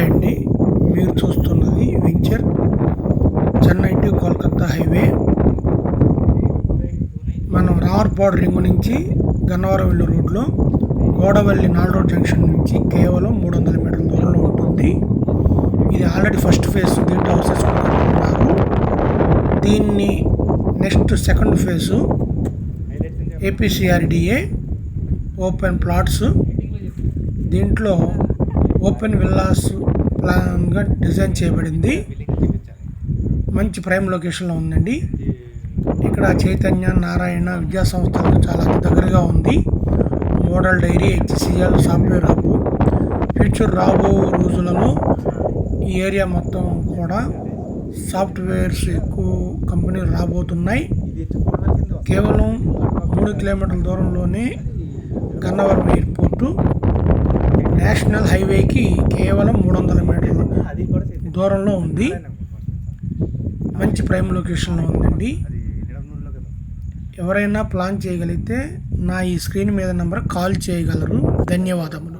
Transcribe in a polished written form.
Hi అండి, మీరు చూస్తున్నది venture Chennai to Kolkata highway. మనం రావర్పాడు రింగు నుంచి గన్నవరం వెళ్ళు రోడ్లో గోడవల్లి 4 రోడ్ జంక్షన్ నుంచి కేవలం 300 మీటర్ల దూరంలో ఉంటుంది. ఇది ఆల్రెడీ ఫస్ట్ ఫేజ్, దీంట్లో హౌసెస్ కూడా కట్టుకున్నారు. దీన్ని next second phase APCRDA open plots. దీంట్లో ఓపెన్ విల్లాస్ ప్లాన్గా డిజైన్ చేయబడింది. మంచి ప్రైమ్ లొకేషన్లో ఉందండి. ఇక్కడ చైతన్య, నారాయణ విద్యా సంస్థలకు చాలా దగ్గరగా ఉంది. Model dairy, HCL, software hub. Future రాబో రోజులలో ఈ ఏరియా మొత్తం కూడా సాఫ్ట్వేర్స్ ఎక్కువ కంపెనీలు రాబోతున్నాయి. కేవలం 3 కిలోమీటర్ల దూరంలోనే గన్నవరం ఎయిర్పోర్టు. నేషనల్ హైవేకి కేవలం 300 మీటర్ల దూరంలో ఉంది. మంచి ప్రైమ్ లొకేషన్లో ఉందండి. ఎవరైనా ప్లాన్ చేయగలిగితే నా ఈ స్క్రీన్ మీద నెంబర్ కాల్ చేయగలరు. ధన్యవాదములు.